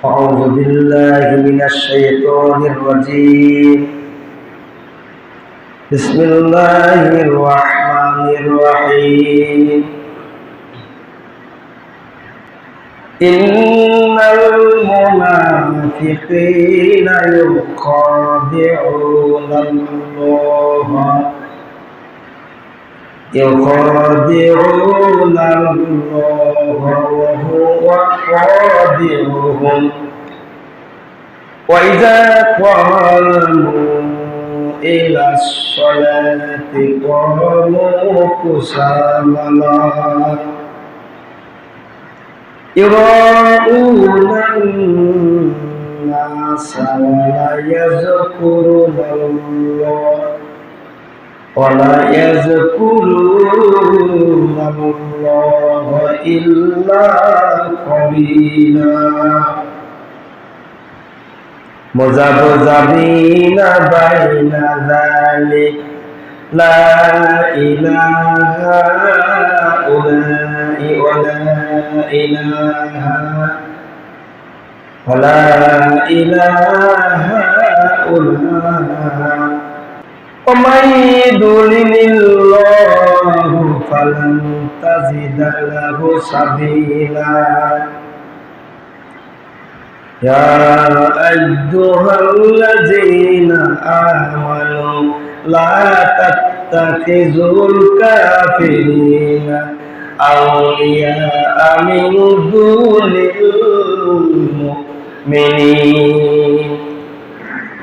أعوذ بالله من الشيطان الرجيم. بسم الله الرحمن الرحيم. إن المنافقين يخادعون الله وهو خادعهم وإذا قاموا إلى الصلاة قاموا كسالى يراءون الناس ولا يذكرون الله إلا قليلا مذبذبين بين ذلك لا إله هؤلاء ولا إله هؤلاء ومن يضلل الله فلن تجد له سبيلا يا أيها الذين آمنوا لا تتخذوا الكافرين أولياء من دون المؤمنين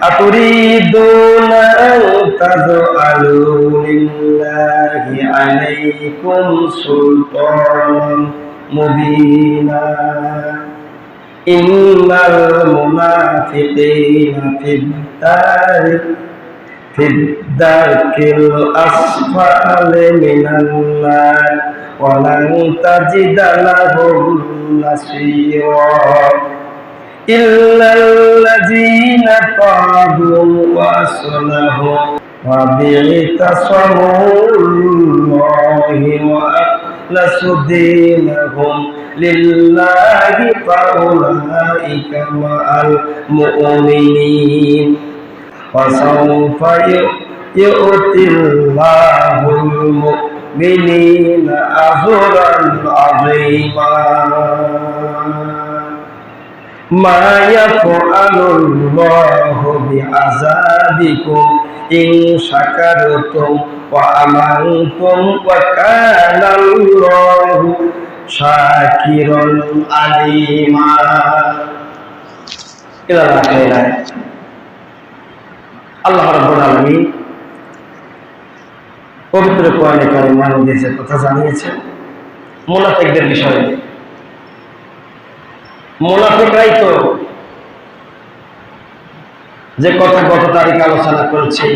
أتريدون أن تجعلوا لله عليكم سلطانا مبينا إن المنافقين في الدرك الأسفل من النار ولن تجد لهم نصيرا إلا الذين تابوا وأصلحوا واعتصموا الله وأخلصوا دينهم لله فأولئك مع المؤمنين وسوف يؤتي الله المؤمنين أجرا عظيما ما يفعل الله بعذابكم إن شكرتم وآمنتم وكان الله شاكرا عليما إلى آخر আল্লাহ রাব্বুল আলামিন পবিত্র কোরআনে কারিমের মধ্যে যে কথা জানিয়েছেন মুনাফিকদের বিষয়ে। মুনাফিকরাই তো যে কথা গত তারিখে আলোচনা করেছি,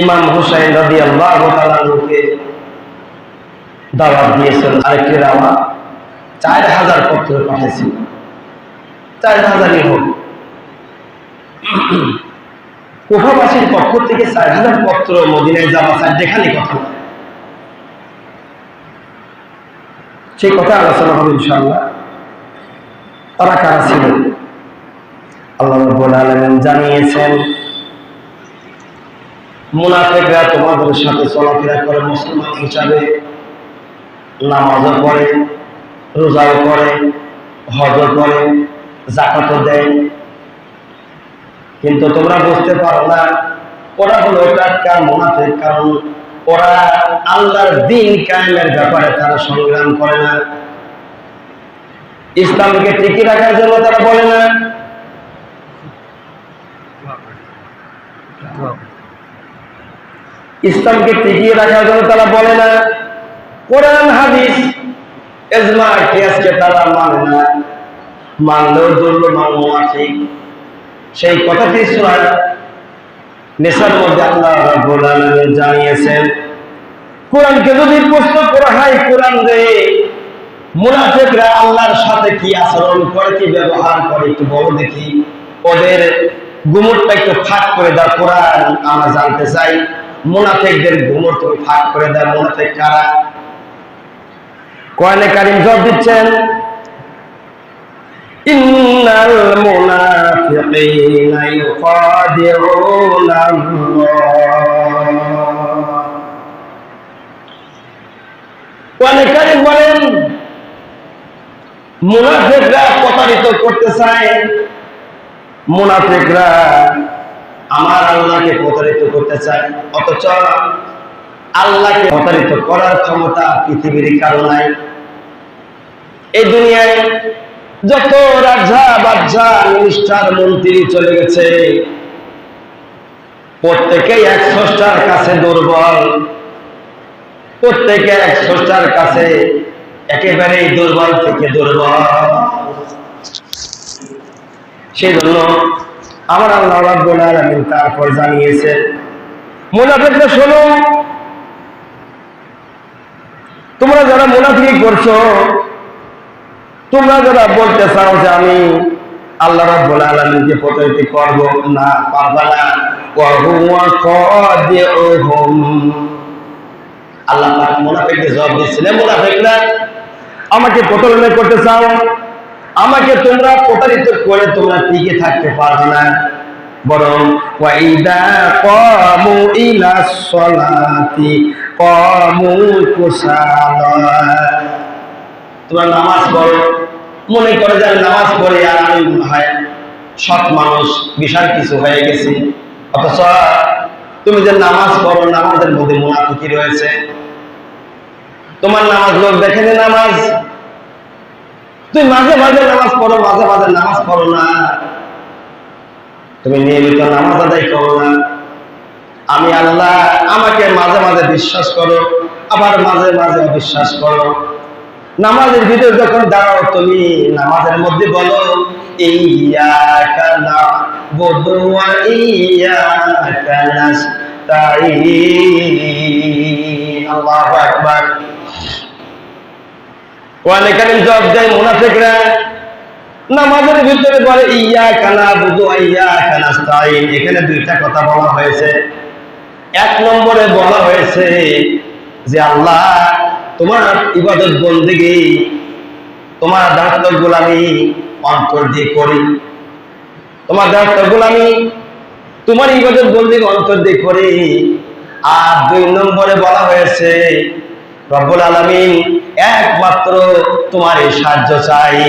ইমাম হুসাইন রাদিয়াল্লাহু তাআলা আনহুকে দাওয়াত দিয়েছেন, আরেকটি দাওয়াত 4000 পত্র পাঠিয়েছিল, 4000ই হোক। কুফাবাসীর পক্ষ থেকে 4000 পত্র মদিনায় যাওয়া যেখানে কথা, সেই কথা আলোচনা হবে ইনশাআল্লাহ। তারা কারা ছিল? আল্লাহ রাব্বুল আলামিন জানিয়েছেন, মুনাফিকরা তোমাদের সাথে চলাফেরা করে মুসলমান হিসাবে, নামাজও পড়ে, রোজাও করে, হজও করে, যাকাতও দেয়, কিন্তু তোমরা বুঝতে পারো না ওরা হলো টাটকা মুনাফিক। কারণ ওরা আল্লাহর দ্বীন কায়েমের ব্যাপারে তারা সংগ্রাম করে না, ইসলামকে টিকিয়ে রাখার জন্য তারা বলে না, ইসলামকে টিকিয়ে রাখার জন্য তারা বলে না, কোরআন হাদিস ইজমা কিয়াসকে তারা মানে না, মানলেও দুর্বল মুনাফিক। সেই কথাটি সূরা নিসার মধ্যে আল্লাহ রাব্বুল আলামিন জানিয়েছেন, কোরআনকে যদি প্রশ্ন করা হয় কোরআন রে মুনাফিকরা আল্লাহর সাথে কি আচরণ করে, কি ব্যবহার করে, একটু বলো দেখি, ওদের গুমরটা একটু ফাঁক করে দাও, কোরআন আমরা জানতে চাই। মুনাফিকদের গুমর তুমি ফাঁক করে দাও, মুনাফিক কারা? কোরআনে কারীম জবাব দিচ্ছেন, ইন্নাল মুনাফিকিনা ইউখাদিউনা আল্লাহ। অনেকে বলেন মুনাফিকরা প্রতারিত করতে চায়, মুনাফিকরা আমার আল্লাহকে প্রতারিত করতে চায়, অথচ আল্লাহকে প্রতারিত করার ক্ষমতা পৃথিবীর কারো নাই। এই দুনিয়ায় যত রাজা বাদশা মিনিস্টার মন্ত্রী চলে গেছে, প্রত্যেকেই এক স্রষ্টার কাছে দুর্বল, প্রত্যেকে এক স্রষ্টার কাছে একেবারেই দুর্বল থেকে দুর্বল। সেই জন্য আমার আল্লাহ রাব্বুল আলামিন তারপর জানিয়েছেন, মুনাফিকরা শোনো, তোমরা যারা মুনাফিকি করছো, তোমরা যারা বলতে চাও যে আমি আল্লাহ রাব্বুল আলামিনকে প্রতারিত করব, না, পারবা না। ওয়া হুয়া খাদিউহুম, আল্লাহ পাক মুনাফিকদের জবাব দিচ্ছিলেন, মুনাফিকরা আমাকে প্রতারণা করতে চাও, আমাকে তোমরা প্রতারিত করে তোমরা টিকে থাকতে পারবে না, বরং ওয়াইদা কামু ইলাস সালাতি কামু কুসালা। তোমরা নামাজ পড়ো, মনে করে যে নামাজ পড়ে আর আমি মনে হয় সৎ মানুষ, বিশাল কিছু হয়ে গেছে, অথচ তুমি যে নামাজ পড়ো, নামাজের মধ্যে মুনাফিকি রয়েছে। তোমার নামাজ লোক দেখেনি নামাজ, তুমি মাঝে মাঝে নামাজ পড়ো, মাঝে মাঝে নামাজ পড়ো না, তুমি নিয়মিত নামাজ আদায় করো না। আমি আল্লাহ, আমাকে মাঝে মাঝে বিশ্বাস করো, আবার মাঝে মাঝে অবিশ্বাস করো। নামাজের ভিতরে যখন দাঁড়াও, তুমি নামাজের মধ্যে বলো ইয়্যাকা না'বুদু ওয়া ইয়্যাকা নাস্তাঈন। আল্লাহু আকবার। ওয়ালাইকুম জবাব দেয় মুনাফিকরা, নামাজের ভিতরে বলে ইয়্যাকা না'বুদু ওয়া ইয়্যাকা নাস্তাঈন। এখানে দুইটা কথা বলা হয়েছে। এক নম্বরে বলা হয়েছে যে আল্লাহ, তোমার ইবাদত বন্দেগী, তোমার দাসত্ব গোলামি অন্তর দিয়ে করি, তোমার দাসত্ব গোলামি, তোমার ইবাদত বন্দেগী অন্তর দিয়ে করি। আর দুই নম্বরে বলা হয়েছে রব্বুল আলামিন একমাত্র তোমার এই সাহায্য চাই।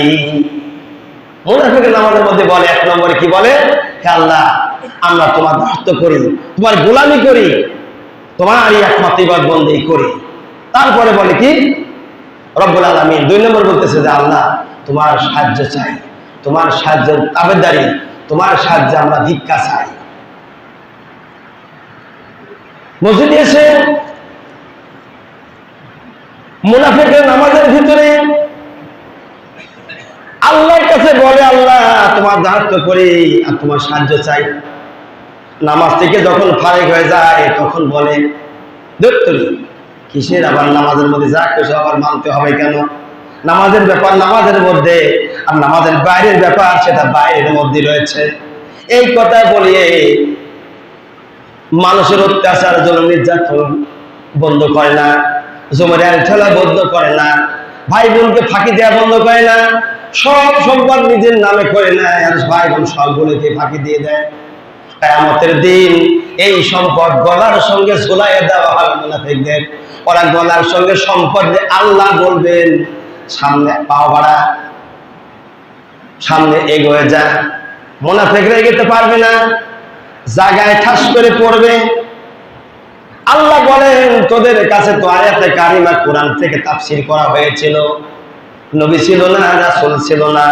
মুনাফিকের নামাজের মধ্যে বলে, এক নম্বরে কি বলে, হে আল্লাহ, আমরা তোমার দাসত্ব করি, তোমার গোলামি করি, তোমার এই একমাত্র ইবাদত বন্দেগী করি। তারপরে বলে কি রব্বুল আলামিন দুই নম্বর বলতেছে যে আল্লাহ, তোমার সাহায্য চাই, তোমার সাহায্যের তাবেদারি, তোমার সাহায্যে আমরা ভিক্ষা চাই। মসজিদে এসে মুনাফিকের নামাজের ভিতরে আল্লাহর কাছে বলে আল্লাহ, তোমার দাসত্ব করি আর তোমার সাহায্য চাই। নামাজ থেকে যখন ফারিগ হয়ে যায় তখন বলে, দত্তরি কিসের আবার নামাজের মধ্যে যা কিছু আবার মানতে হবে কেন? নামাজের ব্যাপার নামাজের মধ্যে, আর নামাজের বাইরের ব্যাপার সেটা বাইরের মধ্যে রয়েছে। এই কথা বলিয়ে মানুষের অত্যাচার, জুলুম, নির্যাতন বন্ধ করে না, জমির ঠেলা বন্ধ করে না, ভাই বোনকে ফাঁকি দেওয়া বন্ধ করে না, সব সম্পদ নিজের নামে করে নেয়, আর ভাই বোন সবগুলোকে ফাঁকি দিয়ে দেয়। কিয়ামতের দিন এই সম্পদ গলার সঙ্গে ঝুলাইয়া দেওয়া হবে মুনাফিকদের। ওরা গলার সঙ্গে সম্পদ দিয়ে আল্লাহ বলবেন, সামনে পাও বাড়া, সামনে এগোয়ে যা। মুনাফিকরা এগোতে পারবে না, জায়গায় ঠাস করে পড়বে। আল্লাহ বলেন, তোদের কাছে তো আয়াতে কারিমা কোরআন থেকে তাফসীর করা হয়েছিল, নবী ছিল না, রাসূল ছিল না,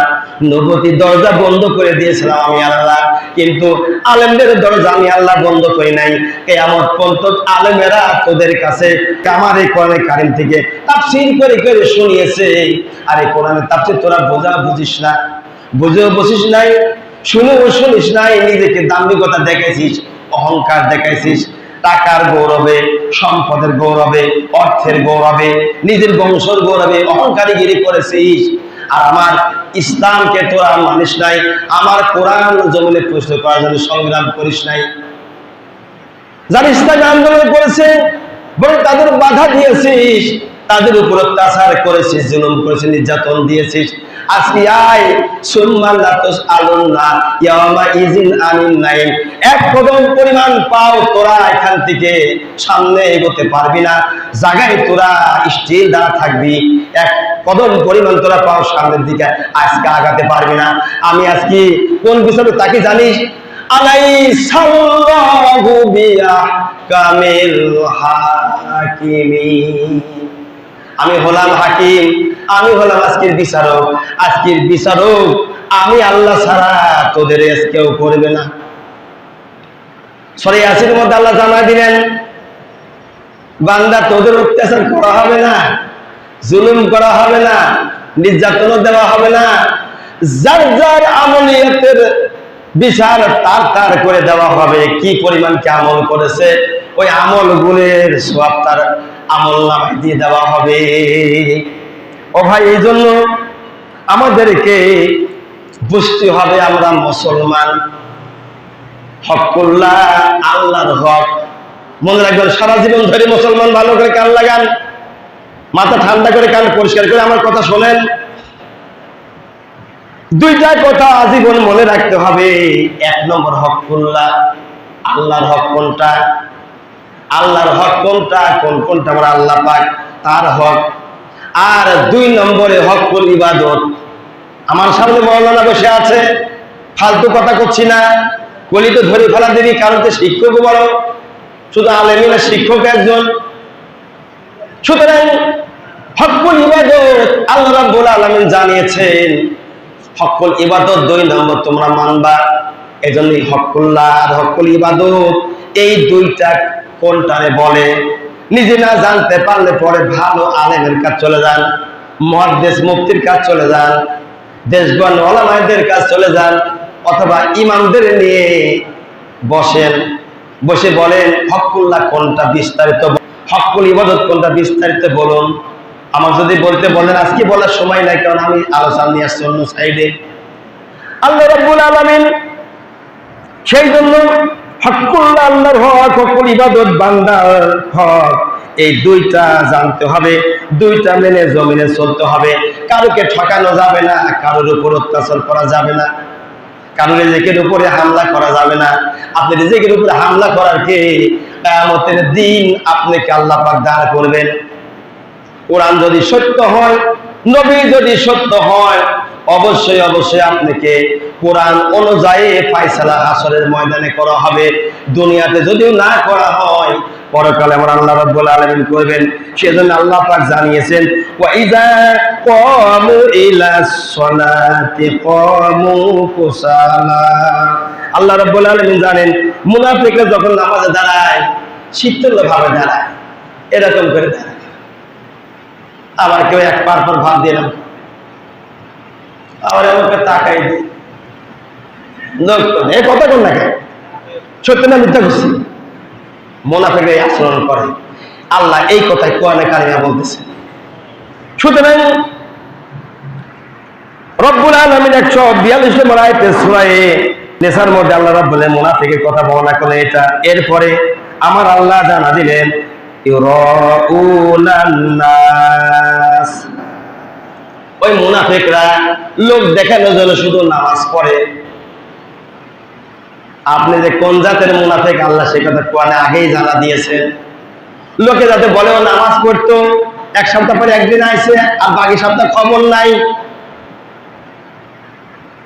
নবুয়তির দরজা বন্ধ করে দিয়েছিলাম আমি আল্লাহ, কিন্তু আলেমদের দরজা আমি আল্লাহ বন্ধ করি নাই। কিয়ামত পর্যন্ত আলেমেরা তোদের কাছে আমার এই কোরআনে কারিম থেকে তাফসীর করে করে শুনিয়েছে। আর এই কোরআনের তাফসীর তোরা বুঝিস না, বুঝেও বসিস নাই, শুনেও শুনিস নাই, নিজেকে দাম্ভিকতা দেখাইছিস, অহংকার দেখাইছিস, টাকার গৌরবে, সম্পদের গৌরবে, অর্থের গৌরবে, নিজের বংশের গৌরবে অহংকারীগিরি করেছিস। আর আমার ইসলামকে তোরা মানিস নাই, আমার কোরআন জমিনে প্রতিষ্ঠা করার জন্য সংগ্রাম করিস নাই। যারা ইসলামী আন্দোলন করেছে বরং তাদের বাধা দিয়েছিস, তাদের উপর অত্যাচার করেছিস, জুলুম করেছিস, নির্যাতন দিয়েছিস। আজকে আয় সুম্মা লা তুসআলুনা ইয়াওমা ইযিন আনিন নাইম। এক কদম পরিমাণ পাও তোরা এখান থেকে সামনে এগোতে পারবি না, জায়গায় তোরা স্থির দাঁড়া থাকবি। এক কদম পরিমাণ তোরা পাও সামনের দিকে আজকে আগাতে পারবি না। আমি আজকে কোন বিষয়ে তাকে জানিস? আলাইসাল্লাহু বিআহকামিল হাকিমিন। আমি হলাম হাকিম, আমি হলাম আজকের বিচারক। আজকের বিচারক আমি আল্লাহ ছাড়া, তোদের কেউ করবে না। সূরা ইয়াসিনের মধ্যে আল্লাহ জানাই দিলেন, বান্দা তোদের অত্যাচার করা হবে না, জুলুম করা হবে না, নির্যাতন দেওয়া হবে না। যার যার আমলিয়াতের বিচার তার তার করে দেওয়া হবে। কি পরিমাণ কি আমল করেছে ওই আমলগুলোর সওয়াব তার আমলনামায় দিয়ে দেওয়া হবে। ও ভাই, এই জন্য আমাদেরকে বুঝতে হবে আমরা মুসলমান। হকুল্লাহ, আল্লাহর হক। মনে রাখবেন, সারা জীবন ধরে মুসলমান ভালো করে কান লাগান, মাথা ঠান্ডা করে কান পরিষ্কার করে আমার কথা শোনেন। দুইটা কথা আজীবন মনে রাখতে হবে। এক নম্বর হকুল্লাহ, আল্লাহর হক কোনটা, আল্লাহর হক কোনটা, কোনটা আমরা আল্লাহ পাক তার হক। আর দুই নম্বরে হকুল ইবাদত। আমার সামনে মাওলানা বসে আছে, ফালতু কথা করছি না, কলি তো ধরে ফেলা দিবি, কারণ তো শিক্ষক বড়, শুধু আলেমিনা শিক্ষক একজন। সুতরাং হকুল ইবাদত আল্লাহ রাব্বুল আলামিন জানিয়েছেন, হকুল ইবাদত দুই নম্বর তোমরা মানবা। এজন্যই হকুল্লাহ আর হকুল ইবাদত এই দুইটা কোনটারে বলে নিজে না জানতে পারলে পরে ভালো আলেমের কাছে চলে যান, মুহাদ্দিস মুফতির কাছে চলে যান, দেশগণ ওলামাদের কাছে চলে যান, অথবা ইমামদের নিয়ে বসেন, বসে বলেন হকুল্লাহ কোনটা বিস্তারিত, হকুল ইবাদত কোনটা বিস্তারিত বলুন। আমার যদি বলতে বলেন আজকে বলার সময় নাই, কারণ আমি আলোচনা নিয়ে আসছি অন্য সাইডে। আল্লাহ রাব্বুল আলামিন সেই জন্য হকুল্লাহ আল্লাহর হক, হকুল ইবাদত বান্দার হক, এই দুইটা জানতে হবে, দুইটা মেনে জমিনে চলতে হবে। কারোকে ঠকানো যাবে না, কারোর উপর অত্যাচার করা যাবে না, কারোর রিজিকের উপরে হামলা করা যাবে না। আপনি রিজিকের উপরে হামলা করার কে? কিয়ামতের দিন আপনাকে আল্লাহ পাক দাঁড় করবেন। কোরআন যদি সত্য হয়, নবী যদি সত্য হয়, অবশ্যই অবশ্যই আপনাকে কোরআন অনুযায়ী ফায়সালা হাসরের ময়দানে করা হবে। দুনিয়াতে যদিও না করা হয়, পরকালে আমার আল্লাহ রাব্বুল আলামিন করবেন। সেজন্য আল্লাহ পাক জানিয়েছেন, ওয়া ইযা ক্বামু ইলাস সালাতি ক্বামু কুসালা। আল্লাহ রাব্বুল আলামিন জানেন, মুনাফিকরা যখন নামাজে দাঁড়ায় শীতল ভাবে দাঁড়ায়, এরকম করে দাঁড়ায়। আবার কেউ এক পার পর ভাত দিলাম, আবার আমাকে তাকাই দিই, এই কথা কোন লাগে, সত্য না মিথ্যা করছি? মুনাফিকরা এই আচরণ করে। আল্লাহ এই কথাই কোরআনে কারিমে বলতেছে। সুতরাং রব্বুল আলামিন 142 নম্বর আয়াতে সূরা নিসার মধ্যে আল্লাহ রাব্বুল আলামিন মুনাফিকের কথা বর্ণনা করলেন। এটা এরপরে আমার আল্লাহ জানা দিলেন, ইউরাউনান নাস। ওই মুনাফিকরা লোক দেখানোর জন্য শুধু নামাজ পড়ে। আপনি যে কোন জাতের মুনাফিক আল্লাহ সে কথা কোরআনে আগেই জানা দিয়েছেন। লোকে যাতে বলে ও নামাজ পড়তো, এক সপ্তাহ পরে একদিন আইছে আর বাকি সপ্তাহ খবর নাই।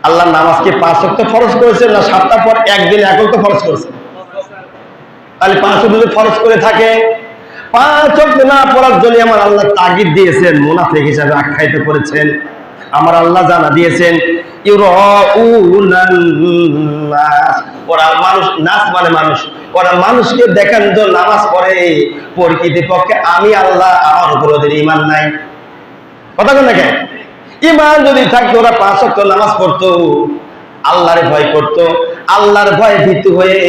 আল্লাহ নামাজকে 5 ওয়াক্ত ফরজ করেছেন না 7 টা পর একদিন এক ওয়াক্ত ফরজ করেছেন? তাহলে 5 ওয়াক্ত যদি ফরজ করে থাকে, 5 ওয়াক্ত না পড়ার জন্য আমার আল্লাহ তাগিদ দিয়েছেন, মুনাফিক হিসাবে আখ্যায়িত করেছেন। আমার আল্লাহ জানা দিয়েছেন, ইউরাউনান নাস। ওরা মানুষ, নাস মানে মানুষ, ওরা মানুষকে দেখান যে নামাজ পড়ে, প্রকৃতি পক্ষে আমি আল্লাহ আমার উপর ওদের ঈমান নাই। কথা কোন নাকি? ঈমান যদি থাকতো ওরা 5 ওয়াক্ত নামাজ পড়তো, আল্লাহর ভয় করতো, আল্লাহর ভয়ে ভীতু হয়ে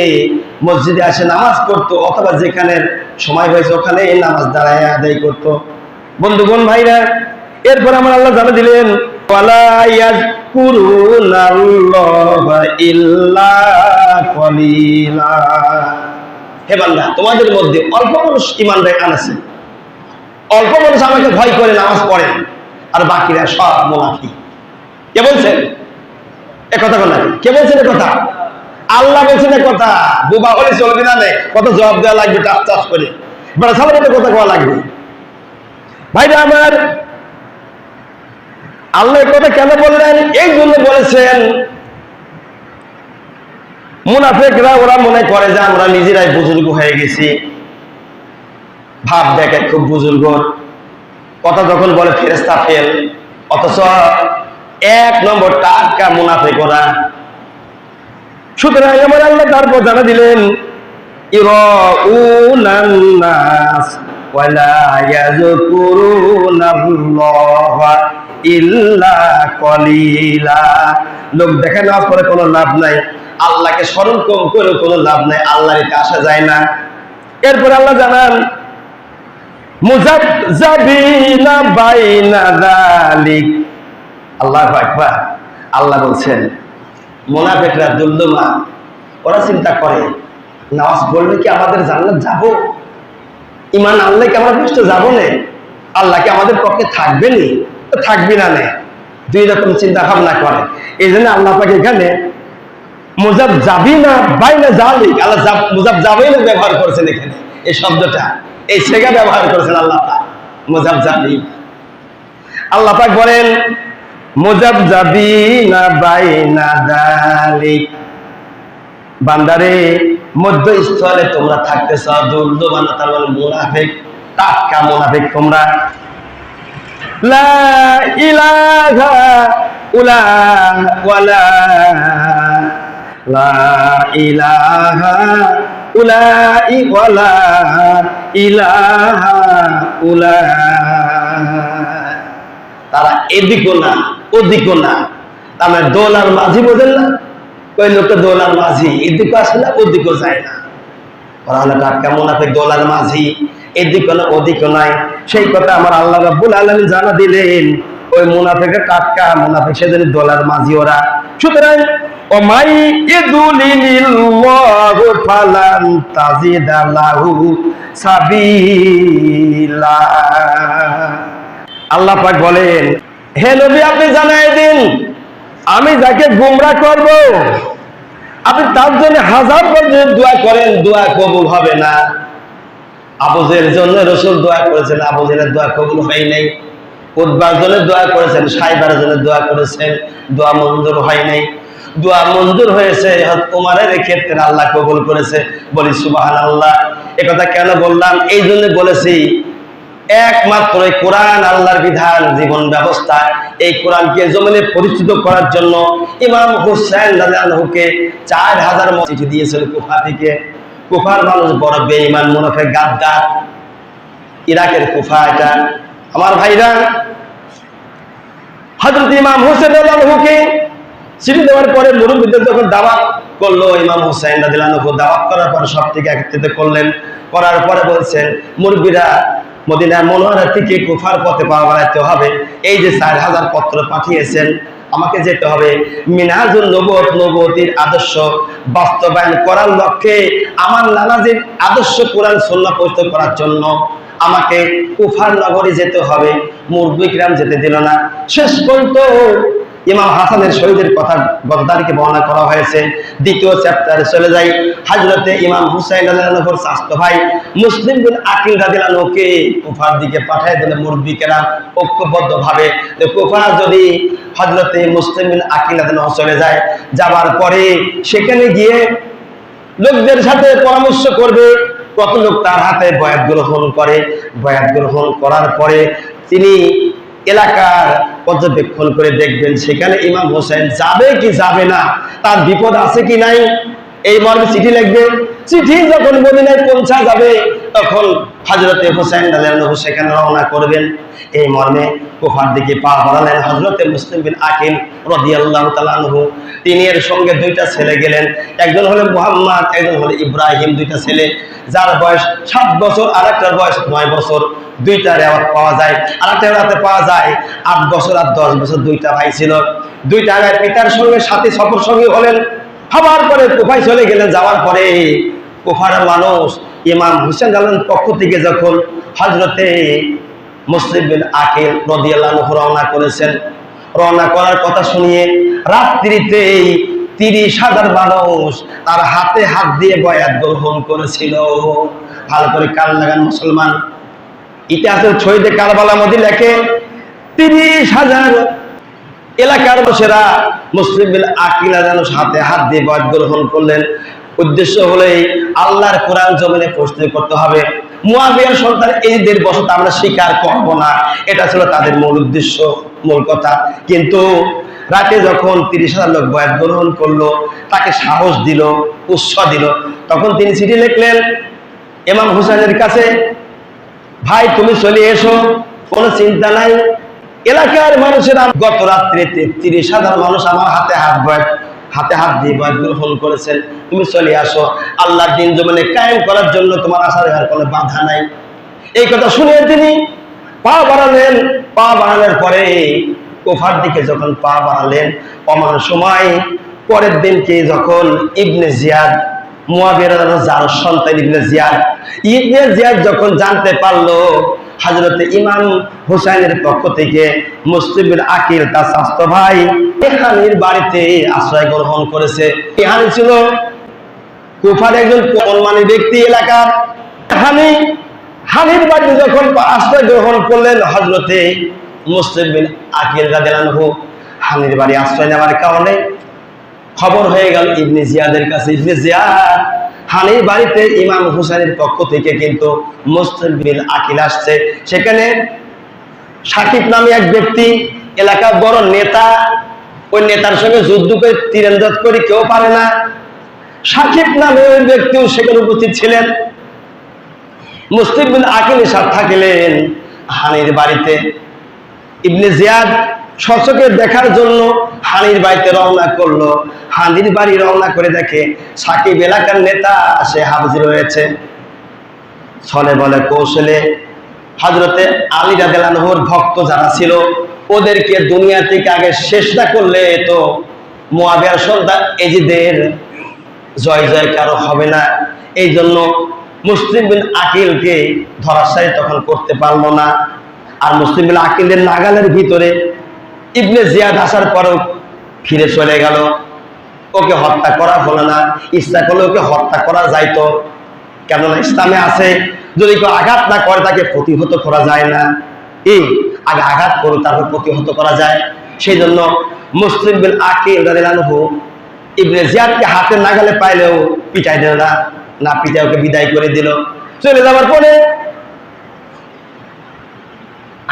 মসজিদে আসে নামাজ পড়তো, অথবা যেখানে সময় হয়েছে ওখানে নামাজ দাঁড়ায় আদায় করতো। বন্ধুগণ, ভাইরা, এরপর আমার আল্লাহ জানা দিলেন, ওয়ালা ইয়াযকুরুনাল্লাহা ইল্লা কলিলা। হে বান্দা, তোমাদের মধ্যে অল্প মানুষ ঈমান আনছে, অল্প মানুষ আমাকে ভয় করে নামাজ পড়ে, আর বাকিরা সব মুনাফিক। কে বলছেন এ কথা? বলা কে বলছেন এ কথা? আল্লাহ বলছেন এ কথা। বুবা হলে চলবে না, কত জবাব দেওয়া লাগবে টাচ টাচ করে, বড় সামনে কথা কওয়া লাগবে। ভাইরা আমার, আল্লাহ কথা কেন বললেন? এই জন্য বলেছেন, মুনাফিকরা ওরা মনে করে যে আমরা নিজেরাই বুজুর্গ হয়ে গেছি, ভাব দেখে খুব বুজুর্গ, কথা যখন বলে ফেরেশতা ফেল, অথচ এক নম্বর টাটকা মুনাফিক ওরা। সুতরাং আমার আল্লাহ তারপর জানা দিলেন, ইরাউনান নাস ওয়ালা ইয়াযকুরুনাল্লাহা ইল্লা কলিলা। লোক দেখে নামাজ পড়ে কোনো লাভ নাই, আল্লাহকে স্মরণ কম করে কোনো লাভ নাই, আল্লাহর কাছে আসা যায় না। এরপর আল্লাহ জানান, মুযাবযাবিনা বাইনা যালিক। আল্লাহু আকবার। আল্লাহ বলছেন মুনাফিকরা দুলদুমা, ওরা চিন্তা করে নামাজ পড়লে কি আমাদের জান্নাত যাব? ঈমান আনলে কি আমরা বেহেশতে যাব না? আল্লাহ কি আমাদের পক্ষে থাকবে নি? থাকবি না নে, দুই রকম চিন্তা ভাবনা করে। এই জন্য আল্লাহ পাক এখানে মুযাবযাবিনা বাইনা যালিক, আল্লাহ মুযাবযাবিনা ব্যবহার করেছেন এখানে, এই শব্দটা, এই সেগা ব্যবহার করেছেন আল্লাহ পাক, মুযাবযাবিন। আল্লাহ পাক বলেন মুযাবযাবিনা বাইনা যালিক, বান্দারে মধ্যস্থলে তোমরা থাকতেছ, দুলদুমানা তার মানে মুনাফিক, টাটকা মুনাফিক তোমরা। লা ইলাহা উলা ওয়ালা, লা ইলাহা উলাই ওয়ালা ইলাহা উলা। তারা এদিকও না ওদিকও না, তার মানে দোলার মাঝি, বোঝেন না? ওই লোকটা দোলার মাঝি, এদিকে আসে না ওদিকেও যায় না। ওরা হলো টাটকা মুনাফিক, দোলার মাঝি, এদিকে না ওদিকে নাই। সেই কথা আমার আল্লাহ রাব্বুল আলামিন জানা দিলেন, ওই মুনাফিকের টাটকা মুনাফিক, সেদিন দোলার মাঝি ওরা। সুতরাং ওমাই ইদুলিল্লাহু ফালান তাজিদা লাহু সাবিলা। আল্লাহ পাক বলেন, হে নবী আপনি জানাই দিন, আমি যাকে গোমরাহ করব আপনি তার জন্য হাজার বার দোয়া করেন, দোয়া কবুল হবে না। আবু জেহেলের জন্য রাসূল দোয়া করেছেন, আবু জেহেলের দোয়া কবুল হয় নাই। উতবার জন্য দোয়া করেছেন, সাইবার জন্য দোয়া করেছেন, দোয়া মঞ্জুর হয় নাই। দোয়া মঞ্জুর হয়েছে হযরত ওমরের ক্ষেত্রে, আল্লাহ কবুল করেছে। বলি সুবহানাল্লাহ। একথা কেন বললাম? এই জন্য বলেছি, একমাত্র এই কোরআন আল্লাহর বিধান, জীবন ব্যবস্থা, এই কোরআনকে জমিনে পরিচিত করার জন্য ইমাম হুসাইন রাদিয়াল্লাহুকে 4000 চিঠি দিয়েছিল কুফা থেকে। কুফার মানুষ বড় বেঈমান, মুনাফিক, গাদ্দার। ইরাকের কুফা এটা। আমার ভাইরা, হযরত ইমাম হুসাইন রাদিয়াল্লাহুকে চিঠি দেওয়ার পরে মুরব্বিদের যখন দাওয়াত করলো, ইমাম হুসাইন রাদিয়াল্লাহু দাওয়াত করার পর সব থেকে একত্রিত করলেন। করার পরে বলছেন, মুরব্বিরা মদিনা মুনাওয়ারা থেকে কুফার পথে পা বাড়াইতে হবে। এই যে 4000 পত্র পাঠিয়েছেন, আমাকে যেতে হবে মিনহাজুন নবুয়ত, নবুয়তির আদর্শ বাস্তবায়ন করার লক্ষ্যে, আমার নানাজির আদর্শ কোরআন সুন্নাহ পরিচিত করার জন্য আমাকে কুফার নগরী যেতে হবে। মুরব্বি কিরাম যেতে দিল না। শেষ পর্যন্ত ইমাম হাসানের শহীদের কথা গত তারিখে বর্ণনা করা হয়েছে। দ্বিতীয় চ্যাপ্টারে চলে যাই। হযরতে ইমাম হুসাইন রাদিয়াল্লাহু আনহুর চাচা ভাই মুসলিম বিন আকিল রাদিয়াল্লাহু আনহুকে কুফার দিকে পাঠিয়ে দিলে মুরব্বি কেরাম ঐক্যবদ্ধ ভাবে, যে কুফা যদি হযরতে মুসলিম বিন আকিল রাদিয়াল্লাহু আনহু চলে যায়, যাবার পরে সেখানে গিয়ে লোকদের সাথে পরামর্শ করবে। কত লোক তার হাতে বয়াত গ্রহণ করে। বয়াত গ্রহণ করার পরে তিনি এলাকার পর্যবেক্ষণ করে দেখবেন সেখানে ইমাম হোসেন যাবে কি যাবে না, তার বিপদ আছে কি নাই, এই মর্মে চিঠি লিখবে। চিঠি যখন মদিনায় পৌঁছা যাবে, তখন হযরতে হুসাইন রাদিয়াল্লাহু আনহু সেখানে রওনা করবেন। এই মর্মে কুফার দিকে পা বাড়ালেন হযরতে মুসলিম বিন আকিল রাদিয়াল্লাহু তাআলা আনহু। তিনি এর সঙ্গে দুইটা ছেলে গেলেন, একজন হলো মুহাম্মদ, একজন হলো ইব্রাহিম। দুইটা ছেলে, যার বয়স 7 বছর আর একটার বয়স 9 বছর। দুইটা রেওয়াত পাওয়া যায়, আর একটা রেওয়াতে পাওয়া যায় 8 বছর আর 10 বছর। দুইটা ভাই ছিল। দুইটা ভাই পিতার সঙ্গে সাথে সফর সঙ্গী হলেন। হবার পরে কুফায় চলে গেলেন। যাওয়ার পরে কুফার মানুষ ইমাম হুসাইন রাদিয়াল্লাহু পক্ষ থেকে যখন হযরতে মুসলিম বিন আকিল রাদিয়াল্লাহু আনহু রওনা করেছেন, রওনা করার কথা শুনিয়ে রাত্রিতেই 30,000 মানুষ তার হাতে হাত দিয়ে বয়াত গ্রহণ করেছিল। ভালো করে কান লাগান মুসলমান, ইতিহাসের শহীদে কারবালা মধ্যে লেখে 30,000 এলাকার মানুষেরা মুসলিম বিন আকিল হাতে হাত দিয়ে বয়াত গ্রহণ করলেন। উদ্দেশ্য হলেই আল্লাহর কোরআন জমিনে প্রতিষ্ঠা করতে হবে, মুয়াবিয়ার সন্তান এদের বসত আমরা স্বীকার করব না, এটা ছিল তাদের মূল উদ্দেশ্য, মূল কথা। কিন্তু রাতে যখন 30,000 লোক বয়াত গ্রহণ করলো, তাকে সাহস দিল, উৎসাহ দিল, তখন তিনি চিঠি লিখলেন ইমাম হুসাইনের কাছে, ভাই তুমি চলে এসো, কোনো চিন্তা নাই, এলাকার মানুষেরা গত রাত্রে 30,000 মানুষ আমার হাতে হাত দিয়ে বয়াত গ্রহণ করেছেন, তুমি চলে আসো, আল্লাহর দ্বীন জমিনে কায়েম করার জন্য তোমার আসার আর কোনো বাধা নাই। এই কথা শুনে তিনি পা বাড়ালেন। পা বাড়ানোর পরে কুফার দিকে যখন পা বাড়ালেন, অমান সময় পরের দিনকে যখন ইবনে জিয়াদ, মুয়াবিয়ার যার সন্তান ইবনে জিয়াদ যখন জানতে পারলো হযরত ইমাম হুসাইনের পক্ষ থেকে মুসলিম বিন আকিল তার স্বাস্থ্য ভাই হানির বাড়িতে আশ্রয় গ্রহণ করেছে। হানি ছিল কুফার একজন সম্মানী ব্যক্তি এলাকার। হানির বাড়িতে যখন আশ্রয় গ্রহণ করলেন হযরতে মুসলিম বিন আকিল রাদিয়াল্লাহু আনহু, হানির বাড়ি আশ্রয় নেওয়ার কারণে খবর হয়ে গেল ইবনে জিয়াদের কাছে, ইবনে জিয়াদ হানির বাড়িতে ইমাম হুসাইনের পক্ষ থেকে কিন্তু মুসলিম বিন আকিল আসছে। সেখানে সাকিব নামে এক ব্যক্তি, এলাকার বড় নেতা, ওই নেতার সঙ্গে যুদ্ধ করে তীরন্দাজ করে কেউ পারে না, সাকিব নামে ওই ব্যক্তিও সেখানে উপস্থিত ছিলেন। মুসলিম বিন আকিল সাথে থাকলেন হানির বাড়িতে। ইবনে জিয়াদ সচকে দেখার জন্য হানির বাড়িতে রওনা করলো। হানির বাড়ি রওনা করে দেখে সাকিব এলাকার নেতা সে হাজির হয়েছে। ছলে বলে কৌশলে হযরতে আলী রাদিয়াল্লাহু আনহুর ভক্ত যারা ছিল ওদেরকে দুনিয়া থেকে আগে শেষ না করলে তো মুয়াবিয়ার সন্তান এজিদের জয় জয়কার হবে না। এই জন্য মুসলিম বিন আকিলকে ধরাশায়ী তখন করতে পারলো না। আর মুসলিম বিন আকিলের নাগালের ভিতরে ইবনে জিয়াদ আসার পরেও ফিরে চলে গেল। ওকে হত্যা করা হলো না। ইচ্ছা করলে ওকে হত্যা করা যাইতো, কেননা ইসলামে আছে যদি কেউ আঘাত না করে তাকে প্রতিহত করা যায় না, এই আগে আঘাত করে তারপর প্রতিহত করা যায়। সেই জন্য মুসলিম বিন আকিল রাদিয়াল্লাহু আনহু ইবনে জিয়াদকে হাতে নাগালে পাইলেও পিটাই দিল না, পিটাই ওকে বিদায় করে দিল। চলে যাওয়ার পরে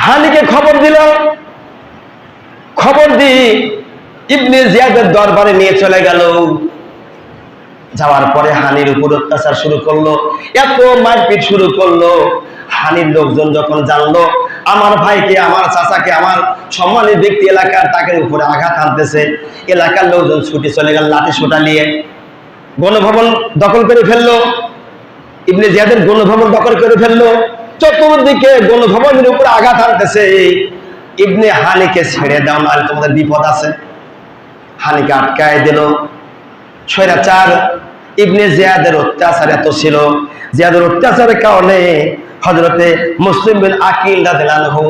হানিকে খবর দিল। খবর দিয়ে ইবনে জিয়াদের দরবারে নিয়ে চলে গেল। যাওয়ার পরে হানির উপর অত্যাচার শুরু করলো, এত মারপিট শুরু করলো। হানির লোকজন যখন জানলো আমার ভাইকে, আমার চাচাকে, আমার সম্মানী ব্যক্তি এলাকার তাকে উপরে আঘাত আনতেছে, এলাকার লোকজন ছুটে চলে গেল লাঠি সোটা নিয়ে। গণভবন দখল করে ফেললো, ইবনে জিয়াদের গণভবন দখল করে ফেললো। চতুর্দিকে গণভবনের উপরে আঘাত আনতেছে। ইবনে হানিকে ছেড়ে দাও না, তোমাদের বিপদ আছে। হানিকে আটকায় দিল। স্বৈরাচার ইবনে জিয়াদের অত্যাচার এত ছিল, জিয়াদের অত্যাচারের কারণে হযরতে মুসলিম বিন আকিল রাদিয়াল্লাহু আনহু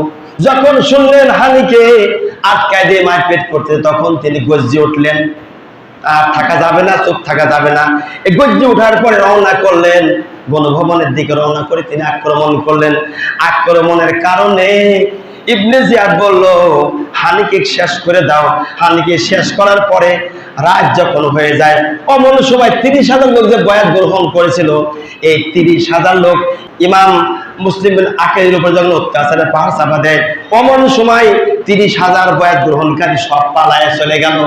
যখন শুনলেন হানিকে আটকায় দিয়ে মারপিট করতে, তখন তিনি গর্জে উঠলেন। আর থাকা যাবে না, চুপ থাকা যাবে না। এই গর্জে ওঠার পরে রওনা করলেন, গণভবনের দিকে রওনা করে তিনি আক্রমণ করলেন। আক্রমণের কারণে ইবনে জিয়াদ বলল হানিকে শেষ করে দাও। হানিকে শেষ করার পরে রাত যখন হয়ে যায়, অমন সময় 30,000 লোক যে বয়াত গ্রহণ করেছিল, এই 30,000 লোক ইমাম মুসলিম বিন আকিলের উপর যখন অত্যাচারে পাহাড় চাপা দেয়, অমন সময় 30,000 বয়াত গ্রহণকারী সব পালায় চলে গেল।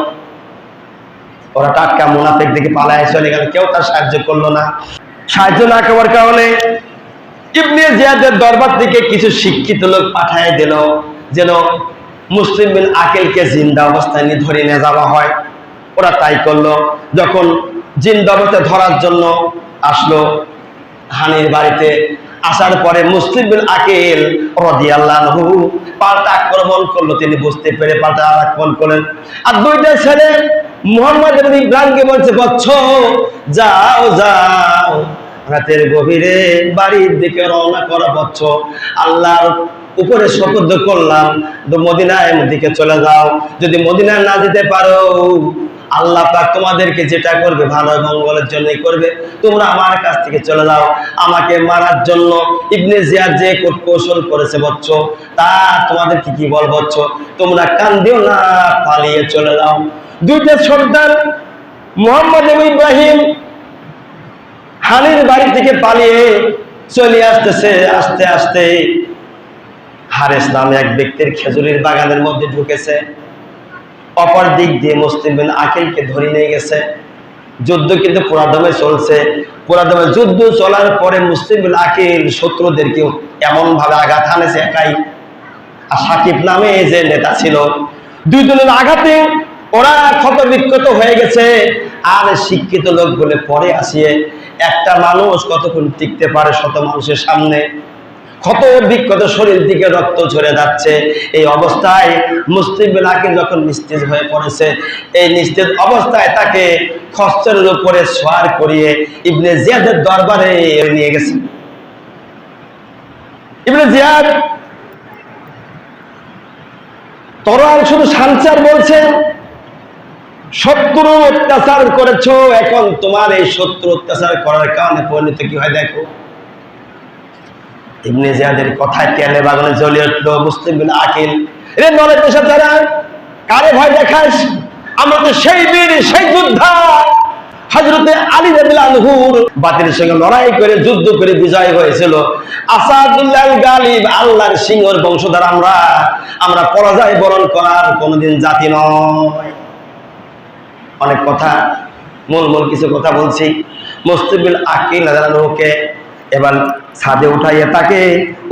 ওরা টাটকা মুনাফিক দিকে পালায় চলে গেল, কেউ তার সাহায্য করলো না। সাহায্য না করার কারণে ইবনে জিয়াদের দরবার থেকে কিছু শিক্ষিত লোক পাঠায় দিল যেন মুসলিম বিন আকিলকে জিন্দা অবস্থায় ধরে নিয়ে যাওয়া হয়। ওরা তাই করলো। যখন জিন্দা অবস্থায় ধরার জন্য আসলো হানির বাড়িতে, আসার পরে মুসলিম বিন আকিল রাদিয়াল্লাহু আনহু পাল্টা আক্রমণ করলো। তিনি বুঝতে পেরে পাল্টা আক্রমণ করলেন। আর দুইটা ছেলে মুহাম্মদ এবং ইব্রাহিমকে বলছে, বচ্চ যাও যাও, রাতের গভীরে বাড়ির দিকে রওনা করা বচ্চ, আল্লাহর উপরে শপথ করলাম মদিনার দিকে চলে যাও, যদি মদিনায় না যেতে পারো আল্লাহ পাক তোমাদেরকে যেটা করবে ভালো মঙ্গলের জন্যই করবে, তোমরা আমার কাছ থেকে চলে যাও। আমাকে মারার জন্য ইবনে জিয়াদ যে কৌশল করেছে বচ্চ, তা তোমাদেরকে কি বল বচ্চ, তোমরা কান্দিও না, পালিয়ে চলে যাও। দুইটা সন্তান মোহাম্মদ এবং ইব্রাহিম হানির বাড়ি থেকে পালিয়ে চলে আসতেছে। আস্তে আস্তে হারেস নামে এক ব্যক্তির খেজুরের বাগানের মধ্যে ঢুকেছে। অপর দিক দিয়ে মুসলিম বিন আকিলকে ধরে নিয়ে গেছে। যুদ্ধ কিন্তু পুরাদমে চলছে। পুরাদমে যুদ্ধ চলার পরে মুসলিম বিন আকিল শত্রুদেরকে এমন ভাবে আঘাত হানেছে একাই। আর সাকিব নামে যে নেতা ছিল, দুই দলের আঘাতে ওরা ক্ষত বিক্ষত হয়ে গেছে। আর শিক্ষিত লোক বলে পরে আসিয়ে একটা মানুষ কতক্ষণ টিকতে পারে শত মানুষের সামনে? ক্ষত বিক্ষত শরীর দিকে রক্ত ঝরে যাচ্ছে। এই অবস্থায় মুসলিম বিন আকিল যখন নিস্তেজ হয়ে পড়েছে, এই নিস্তেজ অবস্থায় তাকে খচ্চরের উপরে সওয়ার করিয়ে ইবনে জিয়াদের দরবারে নিয়ে গেছে। ইবনে জিয়াদ তরোয়াল শুধু সানচার বলছেন, শত্রু অত্যাচার করেছো, এখন তোমার এই শত্রু অত্যাচার করার কারণে পরিণতি কি হয় দেখো। ইবনে জিয়াদের কথায় তেলে বাগানে জ্বলে উঠলো মুসলিম বিন আকিল। রে নলে পেশা তারা কারে ভয় দেখাস? আমরা তো সেই বীর, সেই যোদ্ধা হযরতে আলী রাদিয়াল্লাহু আনহুর বাতিলের সঙ্গে লড়াই করে যুদ্ধ করে বিজয় হয়েছিল। আসাদুল্লাহ গালিব, আল্লাহর সিংহর বংশধর আমরা। আমরা পরাজয় বরণ করার কোনোদিন জাতি নয়। অনেক কথা, মূল কিছু কথা বলছি। মুসলিম বিন আকিল রাদিয়াল্লাহু আনহুকে এবার ছাদে উঠাইয়া তাকে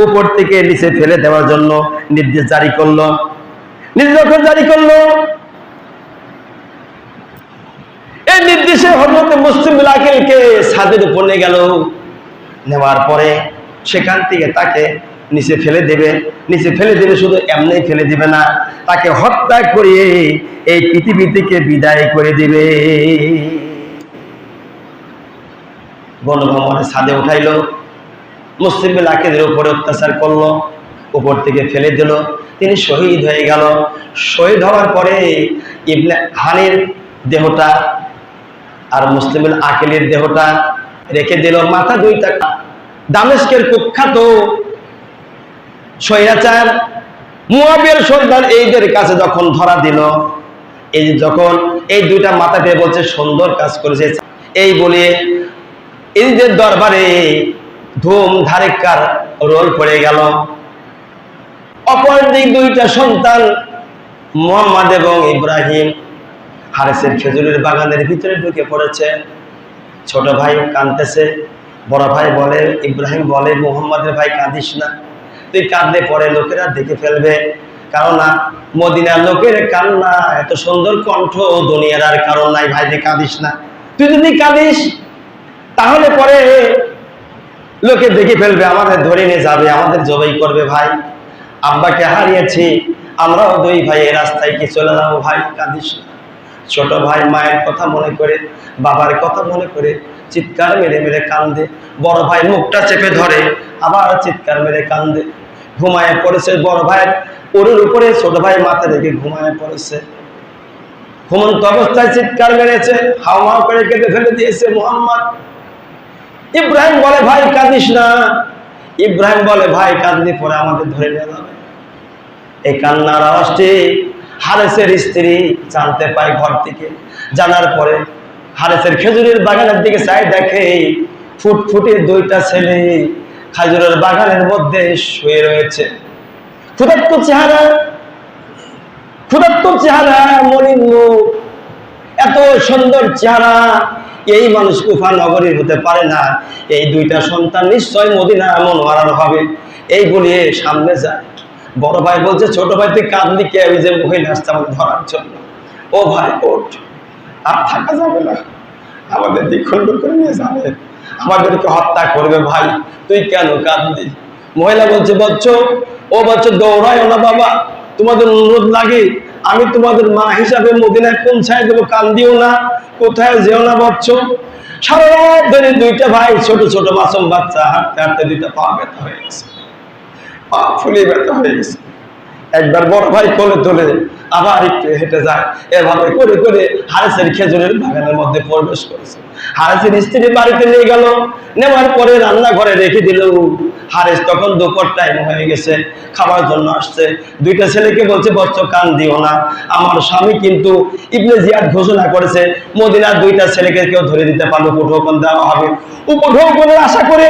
উপর থেকে নিচে ফেলে দেওয়ার জন্য নির্দেশ জারি করলো। নির্দেশ জারি করলো, এই নির্দেশে হযরত মুসলিম বিন আকিলকে ছাদের উপর নিয়ে গেল। নেওয়ার পরে সেখান থেকে তাকে নিচে ফেলে দেবে। নিচে ফেলে দেবে, শুধু এমনি ফেলে দিবে না, তাকে হত্যা করিয়ে এই পৃথিবী থেকে বিদায় করে দিবে। গণভবনে ছাদে উঠাইলো, মুসলিম বিন আকিলের উপরে অত্যাচার করলো, উপর থেকে ফেলে দিল, তিনি শহীদ হয়ে গেল। শহীদ হওয়ার পরে ইবনে হানির দেহটা আর মুসলিম বিন আকিলের দেহটা রেখে দিল। মাথা দুইটা দামেস্কের কুখ্যাত স্বৈরাচার মুয়াবিয়ার সর্দার এইদের কাছে যখন ধরা দিল, এই যখন এই দুইটা মাথা পেয়ে বলছে সুন্দর কাজ করেছে, এই বলে এইদের দরবারে ধুম ধারেকার রোল পড়ে গেল। অপর দিক দুইটা সন্তান মুহাম্মদ এবং ইব্রাহিম হারেসের খেজুরের বাগানের ভিতরে ঢুকে পড়েছে। ছোট ভাই কাঁদতেছে, বড় ভাই বলে, ইব্রাহিম বলে, মুহাম্মদের ভাই কাঁদিস না, তুই কাঁদলে পরে লোকেরা দেখে ফেলবে। কেননা মদিনার লোকের কান্না এত সুন্দর কণ্ঠ দুনিয়ার আর কারণ নাই, ভাই যে কাঁদিস না। তুই যদি কাঁদিস তাহলে পরে লোকে দেখে ফেলবে, আমাদের ধরে নিয়ে যাবে, আমাদের জবাই করবে। ভাই আব্বাকে হারিয়েছি, আমরাও দুই ভাই এই রাস্তায় কি চলে যাবো, ভাই কাঁদিস না। ছোট ভাই মায়ের কথা মনে করে, বাবার কথা মনে করে চিৎকার মেরে মেরে কান্দে। বড় ভাই মুখটা চেপে ধরে, আবার চিৎকার মেরে কান্দে। ঘুমায় পড়েছে বড় ভাইয়ের ওরের উপরে, ছোট ভাই মাথা রেখে ঘুমায় পড়েছে। ঘুমন্ত অবস্থায় চিৎকার মেরেছে, হাওয়া করে কেঁদে ফেলে দিয়েছে মুহাম্মদ। ইব্রাহিম বলে, ভাই কাঁদিস না। ইব্রাহিম বলে, ভাই কাঁদলে পরে আমাদের ধরে নিয়ে যাবে। এই কান্নার আওয়াজটি হারেসের স্ত্রী জানতে পায় ঘর থেকে। জানার পরে হারেসের খেজুরের বাগানের দিকে চাই, দেখে ফুটফুটে দুইটা ছেলে খেজুরের বাগানের মধ্যে শুয়ে রয়েছে। ক্ষুধার্ত চেহারা, ক্ষুধার্ত চেহারা, মলিন মুখ, এত সুন্দর চেহারা, এই মানুষ কুফা নগরীর হতে পারে না। এই দুইটা সন্তান নিশ্চয় মদিনা মুনওয়ারার হবে। এই বলিয়ে সামনে যায়। বড় ভাই বলছে, ছোট ভাই তুই কাঁদলি কে? ওই যে মহিলা আসছে আমাকে ধরার জন্য। ও ভাই ওঠ, আর থাকা যাবে না, আমাদের দ্বিখণ্ড করে নিয়ে যাবে, আমাদেরকে হত্যা করবে। ভাই তুই কেন কাঁদলি? মহিলা বলছে, বচ্চ ও বচ্চ দৌড়ায় না বাবা, তোমাদের অনুরোধ লাগে, আমি তোমাদের মা হিসাবে মদিনায় পৌঁছায় দেবো, কান্দিও না, কোথায় যেও না বচ্চ। সারা রাত ধরে দুইটা ভাই ছোট ছোট মাসুম বাচ্চা হাঁটতে হাঁটতে দুইটা পা ব্যথা হয়ে গেছে। পা ফুলে ব্যথা হয়ে গেছে। একবার বড় ভাই কোলে তোলে, আবার একটু হেঁটে যায়, এভাবে করে করে হারেসের খেজুরের বাগানের মধ্যে প্রবেশ করেছে। হারেসের স্ত্রী বাড়িতে নিয়ে গেল, নেওয়ার পরে রান্নাঘরে রেখে দিল। হারেস তখন দুপুর টাইম হয়ে গেছে, খাবার জন্য আসছে। দুইটা ছেলেকে বলছে, বচ্চ কান দিও না, আমার স্বামী কিন্তু ইবনে জিয়াদ ঘোষণা করেছে মদিনার দুইটা ছেলেকে কেউ ধরে দিতে পারলো উপঢৌকন দেওয়া হবে। উপঢৌকনের আশা করে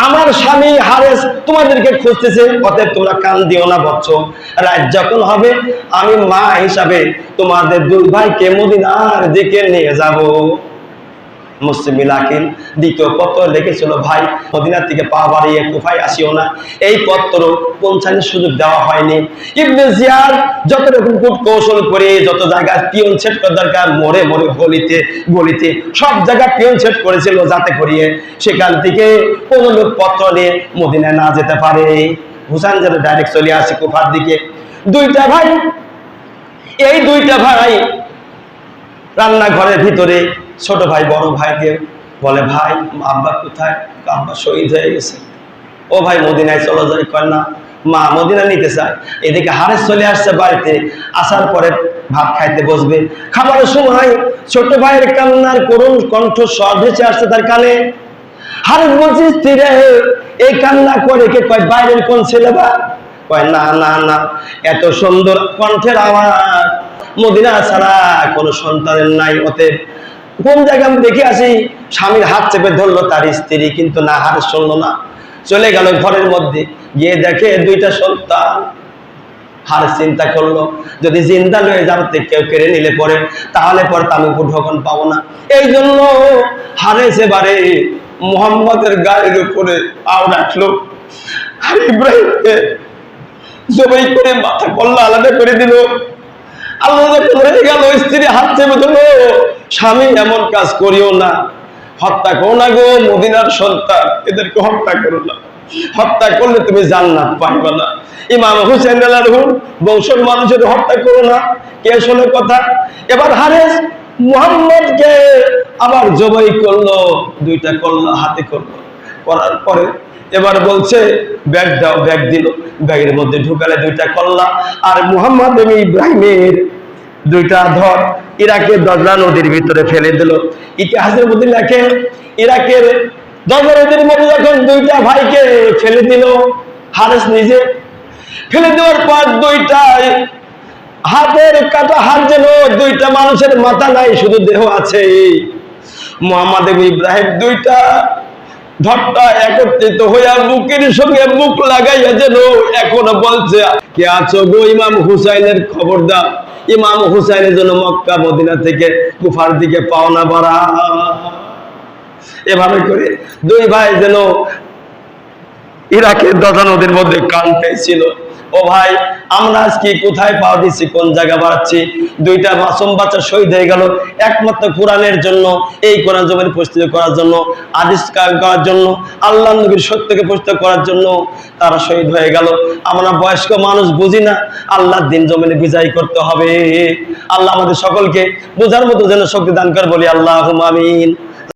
আমার স্বামী হারেস তোমাদেরকে খুঁজতেছে, অতএব তোমরা কান দিও না বচ্চ। রাত যখন হবে আমি মা হিসাবে তোমাদের দুই ভাইকে মদিনার দিকে নিয়ে যাব। মুসলিম আকিল দ্বিতীয় পত্র লিখেছিল, ভাই মদিনার থেকে পা বাড়িয়ে কুফায় আসিও না। এই পত্র পৌঁছানোর সুযোগ দেওয়া হয়নি। ইবনে জিয়াদ যত রকম কূট কৌশল করে, যত জায়গায় পিয়ন সেট করার দরকার, মোড়ে মোড়ে গলিতে গলিতে সব জায়গায় পিয়ন সেট করেছিল, যাতে করিয়ে সেখান থেকে কোনো লোক পত্র নিয়ে মদিনায় না যেতে পারে। হুসাইন যেন ডাইরেক্ট চলে আসে কুফার দিকে। দুইটা ভাই, এই দুইটা ভাই রান্নাঘরের ভিতরে ছোট ভাই বড় ভাইকে বলে, ভাই আব্বা কোথায়? আব্বা শহীদ হয়ে গেছে। ও ভাই মদিনায় চলে যায়। কয় না, মা মদিনা নিতে চায়। এদিকে হারেস চলে আসছে বাড়িতে, আসার পরে ভাত খাইতে বসবে। খাবারের সময় ছোট ভাইয়ের কান্নার করুণ কণ্ঠ স্বর ভেসে আসছে তার কানে। হারেস বলছে, স্ত্রীরে এই কান্না করে কে? কয় বাইরের কোন ছেলে বা? কয় না না না, এত সুন্দর কণ্ঠের আওয়াজ মদিনা ছাড়া কোনো সন্তানের নাই। অতএব কোন জায়গায় আমি দেখে আসি। স্বামীর হাত চেপে ধরলো তার স্ত্রী, কিন্তু না, হারেস শুনলো না। চলে গেল ঘরের মধ্যে, গিয়ে দেখে দুইটা সন্তান। হারেস চিন্তা করলো, যদি জিন্দা লয়ে যাতে কেউ কেড়ে নিলে পরে, তাহলে পরে আমি উপঢৌকন পাবো না। এই জন্য হারেস এবারে মুহাম্মদের গায়ের উপরে পাও রাখলো, আর ইব্রাহিমকে জবাই করে মাথা কল্লা আলাদা করে দিল। আল্লাহ যখন হয়ে গেল, স্ত্রী হাত চেপে ধরলো, স্বামী এমন কাজ করিও না, হত্যা করো না গো মদিনার সন্তান, এদেরকে হত্যা করো না, হত্যা করলে তুমি জান্নাত পাইবে না। ইমাম হুসাইন রাদিয়াল্লাহু বংশের মানুষের হত্যা করো না। কে শোনে কথা? এবার হারেস মুহাম্মদকে আবার জবাই করলো, দুইটা কল্লা হাতে করলো। করার পরে এবার বলছে, ব্যাগ দাও। ব্যাগ দিল, ব্যাগের মধ্যে ঢুকালে দুইটা কল্লা আর মুহাম্মদ এবং ইব্রাহিমের দুইটা ধর ইরাকের দজলা নদীর ভিতরে ফেলে দিল। ইতিহাসের মধ্যে লেখে, ইরাকের দজলা নদীর মধ্যে যখন দুইটা ভাইকে ফেলে দিল, হারেস নিজে ফেলে দেওয়ার পর দুইটা হাতের কাটা হাত, যেন দুইটা মানুষের মাথা নাই, শুধু দেহ আছে। মুহাম্মদ এবং ইব্রাহিম দুইটা ধরটা একত্রিত হইয়া বুকের সঙ্গে বুক লাগাইয়া যেন এখনো বলছে, কে আছো গো ইমাম হুসাইনের খবর দাও। ইমাম হুসাইনের জন্য মক্কা মদিনা থেকে কুফার দিকে পাওনা বাড়া। এভাবে করে দুই ভাই যেন ইরাকের দজলা নদীর মধ্যে কাঁদতেছিল। ও ভাই, আমরা আজকে কোথায় পাওয়া দিচ্ছি, কোন জায়গা বাড়াচ্ছি? দুইটা মাসুম বাচ্চা শহীদ হয়ে গেল একমাত্র কোরআনের জন্য, এই কোরআন জমিনে প্রতিষ্ঠিত করার জন্য, হাদিস করার জন্য, আল্লাহ নবীর সত্যকে প্রতিষ্ঠিত করার জন্য তারা শহীদ হয়ে গেল। আমরা বয়স্ক মানুষ বুঝি না, আল্লাহর দিন জমিনে বিজয় করতে হবে। আল্লাহ আমাদের সকলকে বোঝার মতো যেন শক্তি দান করে, বলি আল্লাহুম্মা আমিন।